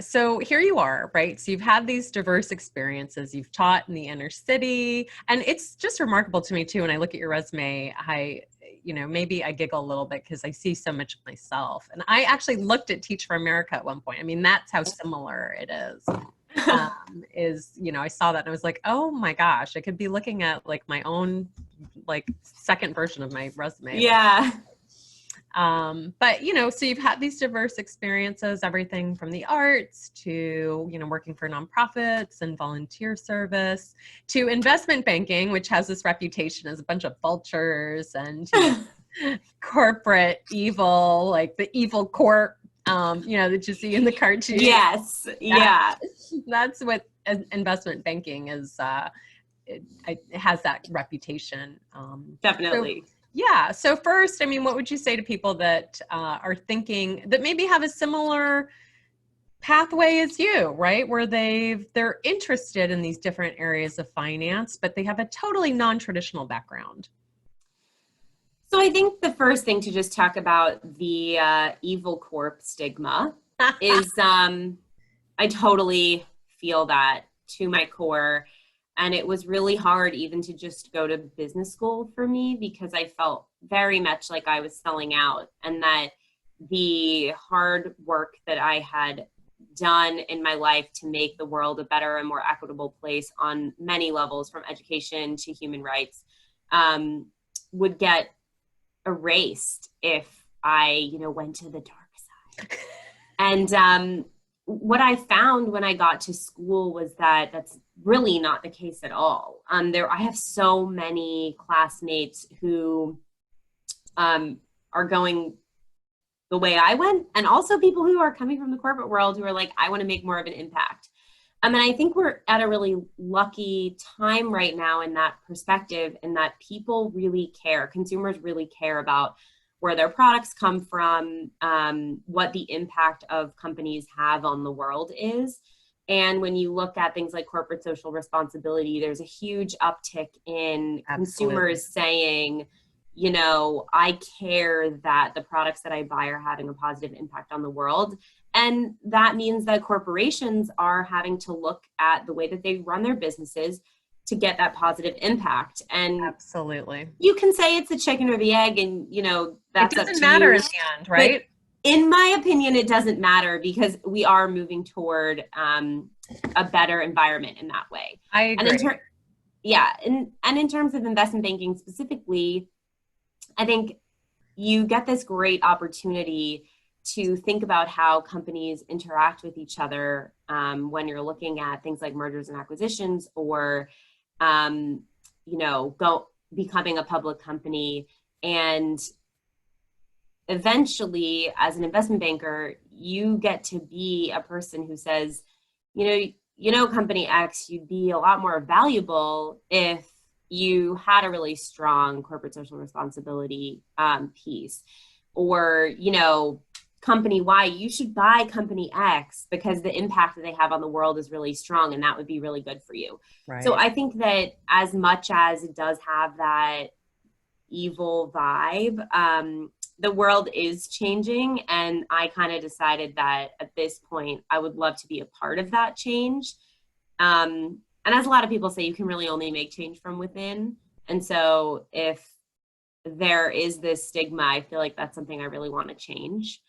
so here you are, right? So you've had these diverse experiences. You've taught in the inner city, and it's just remarkable to me too. When I look at your resume, maybe I giggle a little bit because I see so much of myself. And I actually looked at Teach for America at one point. I mean, that's how similar it is. I saw that and I was like, oh my gosh, I could be looking at like my own like second version of my resume. Yeah. But, so you've had these diverse experiences, everything from the arts to, working for nonprofits and volunteer service to investment banking, which has this reputation as a bunch of vultures and corporate evil, like the evil corp, that you see in the cartoon. Yes. Yeah. That's what investment banking is. It has that reputation. Definitely. So first, I mean, what would you say to people that are thinking that maybe have a similar pathway as you, right? Where they're interested in these different areas of finance, but they have a totally non-traditional background. So I think the first thing to just talk about the evil corp stigma is I totally feel that to my core. And it was really hard even to just go to business school for me because I felt very much like I was selling out, and that the hard work that I had done in my life to make the world a better and more equitable place on many levels, from education to human rights, would get erased if I, went to the dark side. And what I found when I got to school was that that's really not the case at all. I have so many classmates who are going the way I went, and also people who are coming from the corporate world who are like, I want to make more of an impact. And I think we're at a really lucky time right now in that perspective, in that people really care, consumers really care about where their products come from, what the impact of companies have on the world is. And when you look at things like corporate social responsibility, there's a huge uptick in consumers saying, I care that the products that I buy are having a positive impact on the world. And that means that corporations are having to look at the way that they run their businesses to get that positive impact. And absolutely, you can say it's the chicken or the egg, and that's it doesn't matter in the end, right? But in my opinion, it doesn't matter because we are moving toward a better environment in that way. I agree. And in terms of investment banking specifically, I think you get this great opportunity to think about how companies interact with each other when you're looking at things like mergers and acquisitions, or becoming a public company. And eventually, as an investment banker, you get to be a person who says, company X, you'd be a lot more valuable if you had a really strong corporate social responsibility piece. Or, company Y, you should buy company X because the impact that they have on the world is really strong, and that would be really good for you. Right. So I think that as much as it does have that evil vibe, the world is changing, and I kind of decided that at this point I would love to be a part of that change. And as a lot of people say, you can really only make change from within. And so if there is this stigma, I feel like that's something I really want to change.